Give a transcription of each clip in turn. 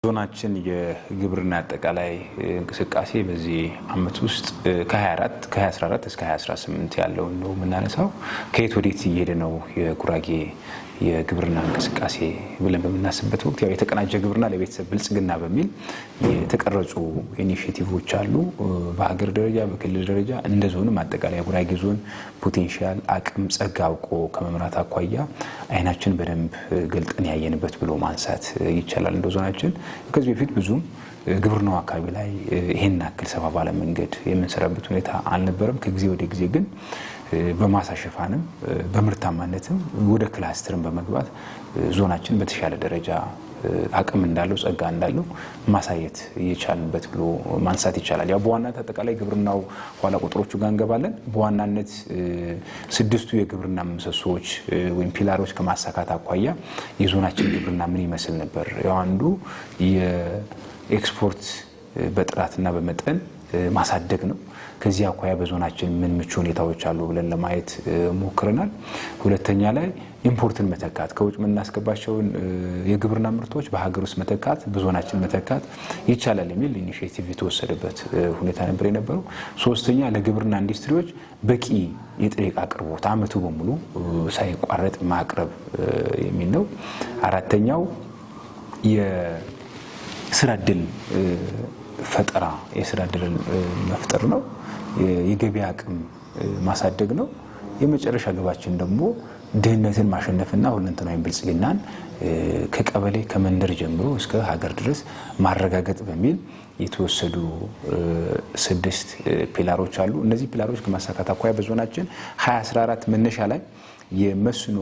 ዞናችን የግብርና አጠቃላይ እንቅስቃሴ በዚህ አመት ውስጥ ከ2014 እስከ 2018 ያለው ነው የምናነሳው። ከየት ወዴት እየሄደ ነው የጉራጌ የግብርና እንቅስቃሴ ብለን በምናስበት ወቅት ያው የተቀናጀ ግብርና ለቤተሰብ ብልጽግና በሚል የተቀረጹ ኢኒሺዬቲቮች አሉ። በሀገር ደረጃ በክልል ደረጃ እንደ ዞንም አጠቃላይ ጉራጌ ዞን ፖቴንሻል አቅም ጸጋ አውቆ ከመምራት አኳያ አይናችን በደንብ ገልጠን ያየንበት ብሎ ማንሳት ይቻላል። እንደ ዞናችን ከዚህ በፊት ብዙም ግብርናው አካባቢ ላይ ይሄን አክል ሰፋ ባለ መንገድ የምንሰራበት ሁኔታ አልነበረም። ከጊዜ ወደ ጊዜ ግን በማሳ ሽፋንም በምርታማነትም ወደ ክላስተርን በመግባት ዞናችን በተሻለ ደረጃ አቅም እንዳለው ጸጋ እንዳለው ማሳየት እየቻልንበት ብሎ ማንሳት ይቻላል። ያው በዋናነት አጠቃላይ ግብርናው ኋላ ቁጥሮቹ ጋር እንገባለን። በዋናነት ስድስቱ የግብርና ምሰሶች ወይም ፒላሮች ከማሳካት አኳያ የዞናችን ግብርና ምን ይመስል ነበር? ያው አንዱ የኤክስፖርት በጥራትና በመጠን ማሳደግ ነው። ከዚህ አኳያ በዞናችን ምን ምቹ ሁኔታዎች አሉ ብለን ለማየት ሞክረናል። ሁለተኛ ላይ ኢምፖርትን መተካት፣ ከውጭ የምናስገባቸውን የግብርና ምርቶች በሀገር ውስጥ መተካት፣ በዞናችን መተካት ይቻላል የሚል ኢኒሺዬቲቭ የተወሰደበት ሁኔታ ነበር የነበረው። ሶስተኛ ለግብርና ኢንዱስትሪዎች በቂ የጥሬ ዕቃ አቅርቦት አመቱ በሙሉ ሳይቋረጥ ማቅረብ የሚል ነው። አራተኛው የስራ ዕድል ፈጠራ፣ የስራ ዕድልን መፍጠር ነው። የገበያ አቅም ማሳደግ ነው። የመጨረሻ ግባችን ደግሞ ድህነትን ማሸነፍና ሁለንተናዊ ብልጽግናን ከቀበሌ ከመንደር ጀምሮ እስከ ሀገር ድረስ ማረጋገጥ በሚል የተወሰዱ 6 ፒላሮች አሉ። እነዚህ ፒላሮች ከማሳካት አኳያ በዞናችን 2014 መነሻ ላይ የመስኖ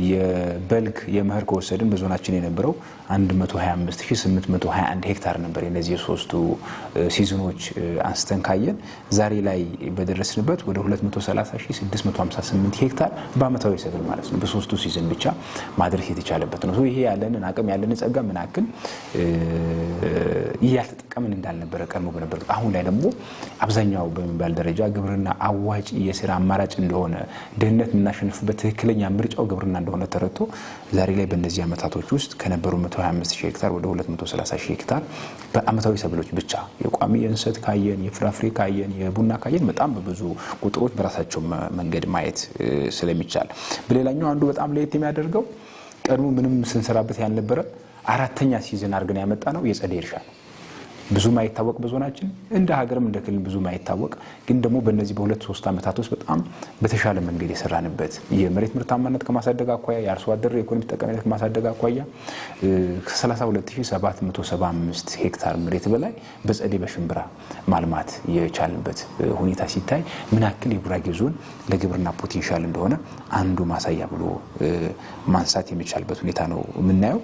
የበልግ የመኸር ከወሰድን በዞናችን የነበረው 125821 ሄክታር ነበር። የነዚህ የሶስቱ ሲዝኖች አንስተን ካየን ዛሬ ላይ በደረስንበት ወደ 230658 ሄክታር በአመታዊ ሰብል ማለት ነው በሶስቱ ሲዝን ብቻ ማድረስ የተቻለበት ነው። ይሄ ያለንን አቅም ያለንን ጸጋ ምን አክል እያልተጠቀምን እንዳልነበረ ቀድሞ በነበር፣ አሁን ላይ ደግሞ አብዛኛው በሚባል ደረጃ ግብርና አዋጭ የስራ አማራጭ እንደሆነ ድህነት የምናሸንፍበት ትክክለኛ ምርጫው ግብርና እንደሆነ ተረድቶ ዛሬ ላይ በእነዚህ አመታቶች ውስጥ ከነበሩ 125000 ሄክታር ወደ 230000 ሄክታር በአመታዊ ሰብሎች ብቻ የቋሚ የእንሰት ካየን የፍራፍሬ ካየን የቡና ካየን በጣም በብዙ ቁጥሮች በራሳቸው መንገድ ማየት ስለሚቻል፣ በሌላኛው አንዱ በጣም ለየት የሚያደርገው ቀድሞ ምንም ስንሰራበት ያልነበረ አራተኛ ሲዝን አድርገን ያመጣ ነው የጸደይ እርሻ ነው። ብዙ ማይታወቅ በዞናችን እንደ ሀገርም እንደ ክልል ብዙ ማይታወቅ ግን ደግሞ በእነዚህ በ2-3 አመታት ውስጥ በጣም በተሻለ መንገድ የሰራንበት የመሬት ምርታማነት ከማሳደግ አኳያ የአርሶ አደር የኢኮኖሚ ጠቀሜነት ከማሳደግ አኳያ ከ32775 ሄክታር መሬት በላይ በጸደይ በሽምብራ ማልማት የቻልንበት ሁኔታ ሲታይ ምን ያክል የጉራጌ ዞን ለግብርና ፖቴንሻል እንደሆነ አንዱ ማሳያ ብሎ ማንሳት የሚቻልበት ሁኔታ ነው የምናየው።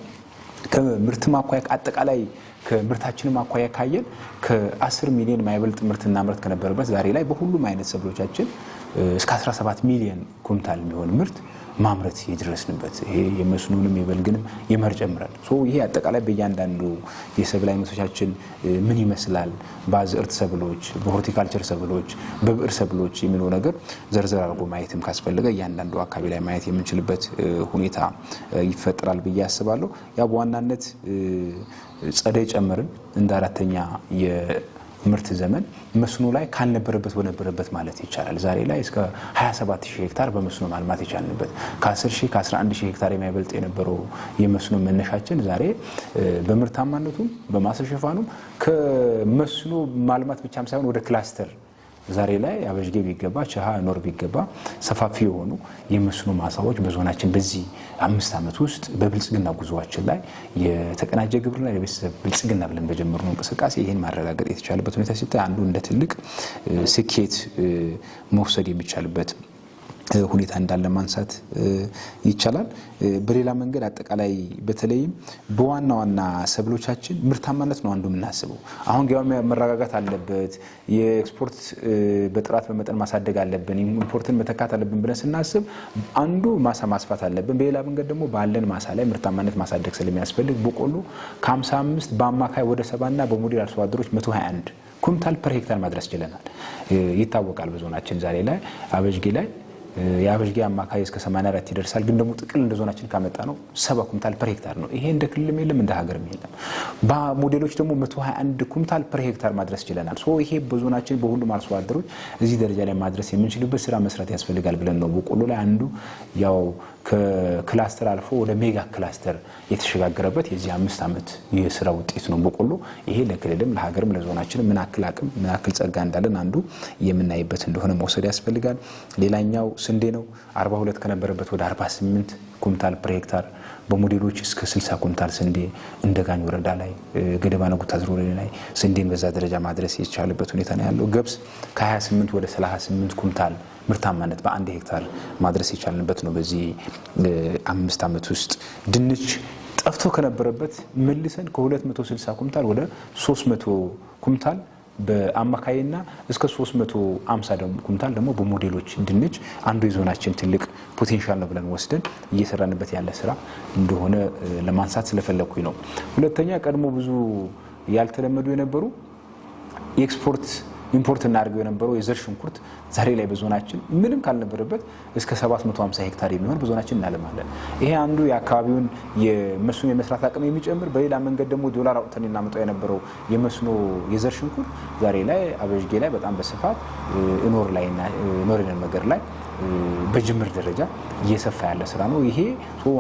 ከምርት ማኳያ አጠቃላይ ከምርታችንም አኳያ ካየን ከ10 ሚሊዮን ማይበልጥ ምርትና ምርት ከነበረበት ዛሬ ላይ በሁሉም አይነት ሰብሎቻችን እስከ 17 ሚሊዮን ኩንታል የሚሆን ምርት ማምረት የደረስንበት ይሄ የመስኖንም የበልግንም የመኸር ጨምረን ይሄ አጠቃላይ በእያንዳንዱ የሰብል አይነቶቻችን ምን ይመስላል በአዝርዕት ሰብሎች፣ በሆርቲካልቸር ሰብሎች፣ በብዕር ሰብሎች የሚለው ነገር ዘርዘር አድርጎ ማየትም ካስፈልገ እያንዳንዱ አካባቢ ላይ ማየት የምንችልበት ሁኔታ ይፈጠራል ብዬ አስባለሁ። ያ በዋናነት ጸደይ ጨምረን እንደ አራተኛ የምርት ዘመን መስኖ ላይ ካልነበረበት በነበረበት ማለት ይቻላል ዛሬ ላይ እስከ 27000 ሄክታር በመስኖ ማልማት የቻልንበት ከ10000 ከ11000 ሄክታር የማይበልጥ የነበረው የመስኖ መነሻችን ዛሬ በምርታማነቱም በማሳ ሽፋኑም ከመስኖ ማልማት ብቻም ሳይሆን ወደ ክላስተር ዛሬ ላይ አበሽጌ ቢገባ ቻሃ ኖር ቢገባ ሰፋፊ የሆኑ የመስኖ ማሳዎች በዞናችን በዚህ 5 አመት ውስጥ በብልጽግና ጉዞአችን ላይ የተቀናጀ ግብርና ለቤተሰብ ብልጽግና ብለን በጀመርነው እንቅስቃሴ ይሄን ማረጋገጥ የተቻለበት ሁኔታ ሲታይ አንዱ እንደ ትልቅ ስኬት መውሰድ የሚቻልበት ሁኔታ እንዳለ ማንሳት ይቻላል። በሌላ መንገድ አጠቃላይ በተለይም በዋና ዋና ሰብሎቻችን ምርታማነት ነው አንዱ የምናስበው። አሁን ገበያ መረጋጋት አለበት፣ የኤክስፖርት በጥራት በመጠን ማሳደግ አለብን፣ ኢምፖርትን መተካት አለብን ብለን ስናስብ አንዱ ማሳ ማስፋት አለብን። በሌላ መንገድ ደግሞ ባለን ማሳ ላይ ምርታማነት ማሳደግ ስለሚያስፈልግ በቆሎ ከ55 በአማካይ ወደ 70 እና በሞዴል አርሶ አደሮች 121 ኩንታል ፐር ሄክታር ማድረስ ችለናል። ይታወቃል በዞናችን ዛሬ ላይ አበሽጌ ላይ የአበሽጌ አማካይ እስከ 84 ይደርሳል። ግን ደግሞ ጥቅል እንደ ዞናችን ካመጣ ነው 70 ኩንታል ፐር ሄክታር ነው። ይሄ እንደ ክልልም የለም እንደ ሀገርም የለም። በሞዴሎች ደግሞ 121 ኩንታል ፐር ሄክታር ማድረስ ችለናል። ይሄ በዞናችን በሁሉም አርሶ አደሮች እዚህ ደረጃ ላይ ማድረስ የምንችልበት ስራ መስራት ያስፈልጋል ብለን ነው። በቆሎ ላይ አንዱ ያው ከክላስተር አልፎ ወደ ሜጋ ክላስተር የተሸጋገረበት የዚህ 5 ዓመት የስራ ውጤት ነው በቆሎ። ይሄ ለክልልም ለሀገርም ለዞናችን ምን አክል አቅም ምን አክል ጸጋ እንዳለን አንዱ የምናይበት እንደሆነ መውሰድ ያስፈልጋል። ሌላኛው ስንዴ ነው። 42 ከነበረበት ወደ 48 ኩንታል ፐር ሄክታር በሞዴሎች እስከ 60 ኩንታል ስንዴ እንደጋኝ ወረዳ ላይ ገደባ ነጉታ ዝሮሬ ላይ ስንዴን በዛ ደረጃ ማድረስ የቻለበት ሁኔታ ነው ያለው። ገብስ ከ28 ወደ 38 ኩንታል ምርታማነት በአንድ ሄክታር ማድረስ የቻልንበት ነው በዚህ 5 ዓመት ውስጥ። ድንች ጠፍቶ ከነበረበት መልሰን ከ260 ኩንታል ወደ 300 ኩንታል በአማካይና እስከ 350 ኩንታል ደግሞ በሞዴሎች ድንች አንዱ የዞናችን ትልቅ ፖቴንሻል ነው ብለን ወስደን እየሰራንበት ያለ ስራ እንደሆነ ለማንሳት ስለፈለኩኝ ነው። ሁለተኛ ቀድሞ ብዙ ያልተለመዱ የነበሩ የኤክስፖርት ኢምፖርት እናርገው የነበረው የዘር ሽንኩርት ዛሬ ላይ በዞናችን ምንም ካልነበረበት እስከ 750 ሄክታር የሚሆን በዞናችን እናለማለን። ይሄ አንዱ የአካባቢውን የመስኖ የመስራት አቅም የሚጨምር በሌላ መንገድ ደግሞ ዶላር አውጥተን እናመጣው የነበረው የመስኖ የዘር ሽንኩርት ዛሬ ላይ አበሽጌ ላይ በጣም በስፋት ኖርለን መገር ላይ በጅምር ደረጃ እየሰፋ ያለ ስራ ነው። ይሄ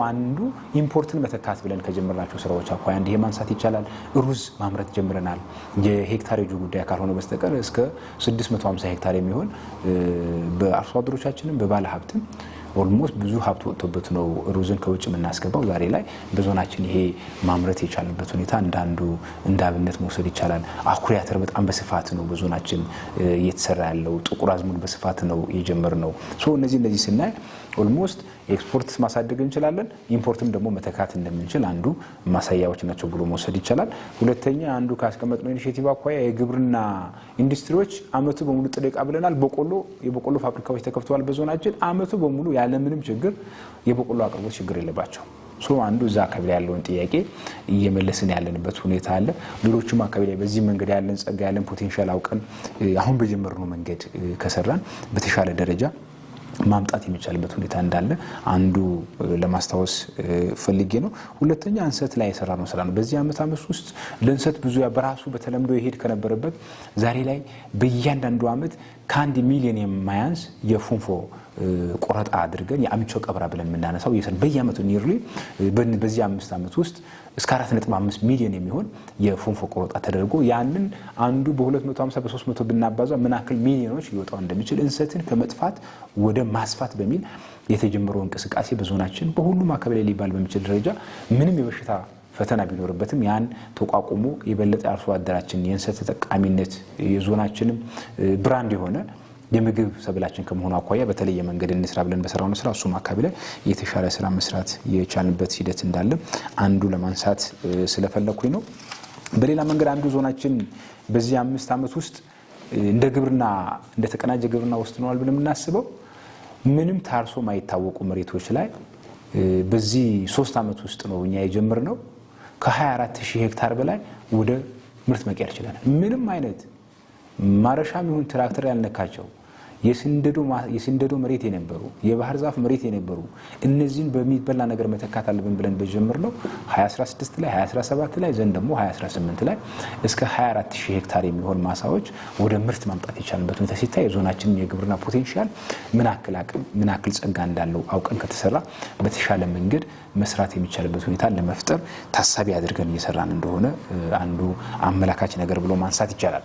አንዱ ኢምፖርትን መተካት ብለን ከጀመርናቸው ስራዎች አኳያ አንድ ይሄ ማንሳት ይቻላል። ሩዝ ማምረት ጀምረናል። የሄክታሬጁ ጉዳይ ካልሆነ በስተቀር እስከ 650 ሄክታር የሚሆን በአርሶ አደሮቻችንም በባለ ሀብትም ኦልሞስት ብዙ ሀብት ወጥቶበት ነው ሩዝን ከውጭ የምናስገባው። ዛሬ ላይ በዞናችን ይሄ ማምረት የቻልንበት ሁኔታ እንደ አብነት መውሰድ ይቻላል። አኩሪ አተር በጣም በስፋት ነው በዞናችን እየተሰራ ያለው። ጥቁር አዝሙድ በስፋት ነው የጀመርነው። እነዚህ ስናይ ኦልሞስት ኤክስፖርት ማሳደግ እንችላለን፣ ኢምፖርትም ደግሞ መተካት እንደምንችል አንዱ ማሳያዎች ናቸው ብሎ መውሰድ ይቻላል። ሁለተኛ አንዱ ካስቀመጥነው ኢኒሼቲቭ አኳያ የግብርና ኢንዱስትሪዎች አመቱ በሙሉ ጥሬ ዕቃ ብለናል። የበቆሎ ፋብሪካዎች ተከፍተዋል በዞናችን። አመቱ በሙሉ ያለምንም ችግር የበቆሎ አቅርቦት ችግር የለባቸው። አንዱ እዛ አካባቢ ያለውን ጥያቄ እየመለስን ያለንበት ሁኔታ አለ። ሌሎችም አካባቢ ላይ በዚህ መንገድ ያለን ጸጋ ያለን ፖቴንሻል አውቀን አሁን በጀመርነው መንገድ ከሰራን በተሻለ ደረጃ ማምጣት የሚቻልበት ሁኔታ እንዳለ አንዱ ለማስታወስ ፈልጌ ነው። ሁለተኛ እንሰት ላይ የሰራነው ስራ ነው። በዚህ ዓመት ውስጥ ለእንሰት ብዙ በራሱ በተለምዶ ይሄድ ከነበረበት ዛሬ ላይ በእያንዳንዱ ዓመት ከ1 ሚሊዮን የማያንስ የፉንፎ ቆረጣ አድርገን የአምቾ ቀብራ ብለን የምናነሳው በየዓመቱ ኒርሊ በዚህ 5 ዓመት ውስጥ እስከ 4.5 ሚሊዮን የሚሆን የፉንፎ ቆረጣ ተደርጎ ያንን አንዱ በ250 በ300 ብናባዛ ምን ያክል ሚሊዮኖች ሊወጣው እንደሚችል እንሰትን ከመጥፋት ወደ ማስፋት በሚል የተጀመረው እንቅስቃሴ በዞናችን በሁሉም አካባቢ ላይ ሊባል በሚችል ደረጃ ምንም የበሽታ ፈተና ቢኖርበትም ያን ተቋቁሞ የበለጠ አርሶ አደራችን የእንሰት ተጠቃሚነት የዞናችንም ብራንድ የሆነ የምግብ ሰብላችን ከመሆኑ አኳያ በተለየ መንገድ እንስራ ብለን በሰራው ስራ እሱም አካባቢ ላይ የተሻለ ስራ መስራት የቻልንበት ሂደት እንዳለ አንዱ ለማንሳት ስለፈለኩኝ ነው። በሌላ መንገድ አንዱ ዞናችን በዚህ 5 ዓመት ውስጥ እንደ ተቀናጀ ግብርና ወስነዋል ብለን የምናስበው ምንም ታርሶ ማይታወቁ መሬቶች ላይ በዚህ 3 ዓመት ውስጥ ነው እኛ የጀመርነው ከ24000 ሄክታር በላይ ወደ ምርት መቀየር ይችላል። ምንም አይነት ማረሻም ይሁን ትራክተር ያልነካቸው የስንደዶ መሬት የነበሩ የባህር ዛፍ መሬት የነበሩ እነዚህን በሚበላ ነገር መተካት አለብን ብለን በጀመርነው 2016 ላይ 2017 ላይ ዘንድ ደግሞ 2018 ላይ እስከ 24000 ሄክታር የሚሆን ማሳዎች ወደ ምርት ማምጣት የቻልንበት ሁኔታ ሲታይ የዞናችንን የግብርና ፖቴንሻል ምን ያክል አቅም ምን ያክል ጸጋ እንዳለው አውቀን ከተሰራ በተሻለ መንገድ መስራት የሚቻልበት ሁኔታ ለመፍጠር ታሳቢ አድርገን እየሰራን እንደሆነ አንዱ አመላካች ነገር ብሎ ማንሳት ይቻላል።